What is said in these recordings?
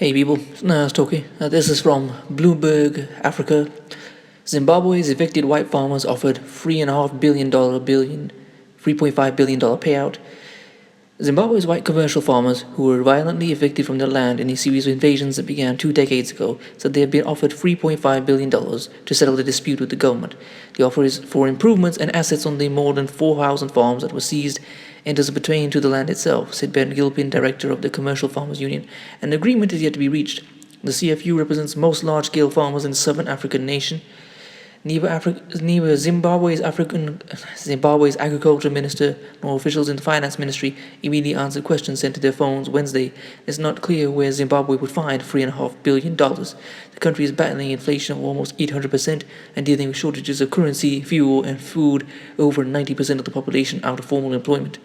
Hey people, it's Toki. This is from Bloomberg, Africa. Zimbabwe's evicted white farmers offered $3.5 billion payout. Zimbabwe's white commercial farmers, who were violently evicted from their land in a series of invasions that began 2 decades ago, said they have been offered $3.5 billion to settle the dispute with the government. The offer is for improvements and assets on the more than 4,000 farms that were seized and doesn't pertain to the land itself, said Ben Gilpin, director of the Commercial Farmers Union. An agreement is yet to be reached. The CFU represents most large-scale farmers in the southern African nation. Neither Zimbabwe's agriculture minister nor officials in the finance ministry immediately answered questions sent to their phones Wednesday. It's not clear where Zimbabwe would find $3.5 billion. The country is battling inflation of almost 800% and dealing with shortages of currency, fuel, and food. Over 90% of the population out of formal employment.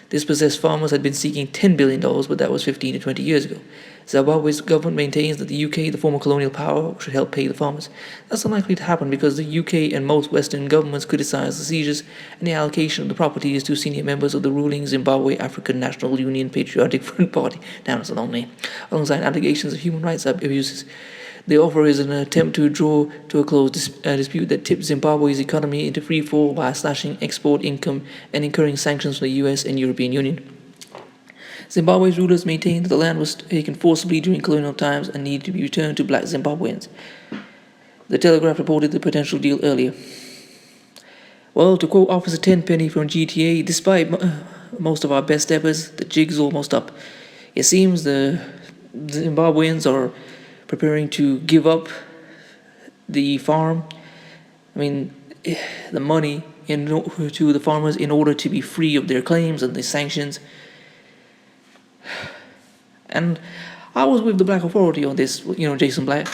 Dispossessed farmers had been seeking $10 billion, but that was 15 to 20 years ago. Zimbabwe's government maintains that the UK, the former colonial power, should help pay the farmers. That's unlikely to happen because the UK and most Western governments criticize the seizures and the allocation of the properties to senior members of the ruling Zimbabwe African National Union Patriotic Front Party. Damn, that's a long name. Alongside allegations of human rights abuses. The offer is an attempt to draw to a close a dispute that tipped Zimbabwe's economy into freefall by slashing export income and incurring sanctions from the US and European Union. Zimbabwe's rulers maintained that the land was taken forcibly during colonial times and needed to be returned to black Zimbabweans. The Telegraph reported the potential deal earlier. Well, to quote Officer Tenpenny from GTA, despite most of our best efforts, the jig's almost up. It seems the Zimbabweans are preparing to give up the farm. The money to the farmers in order to be free of their claims and the sanctions. And I was with the Black Authority on this, Jason Black.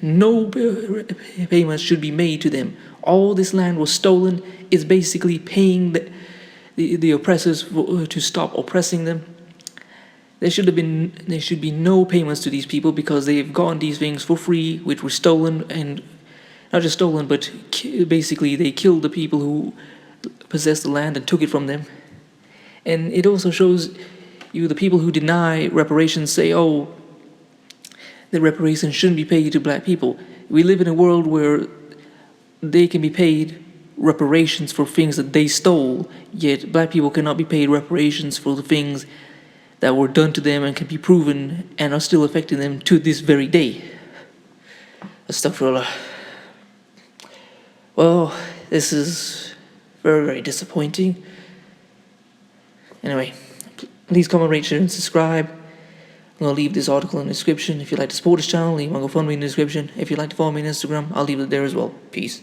No payments should be made to them. All this land was stolen. It's basically paying the oppressors to stop oppressing them. There should be no payments to these people because they've gotten these things for free, which were stolen, and not just stolen, but basically they killed the people who possessed the land and took it from them. And it also shows you the people who deny reparations say, oh, the reparations shouldn't be paid to black people. We live in a world where they can be paid reparations for things that they stole, yet black people cannot be paid reparations for the things that were done to them and can be proven and are still affecting them to this very day. Astaghfirullah. Well, this is very, very disappointing. Anyway, please comment, rate, share, and subscribe. I'm going to leave this article in the description. If you'd like to support this channel, leave my GoFundMe in the description. If you'd like to follow me on Instagram, I'll leave it there as well. Peace.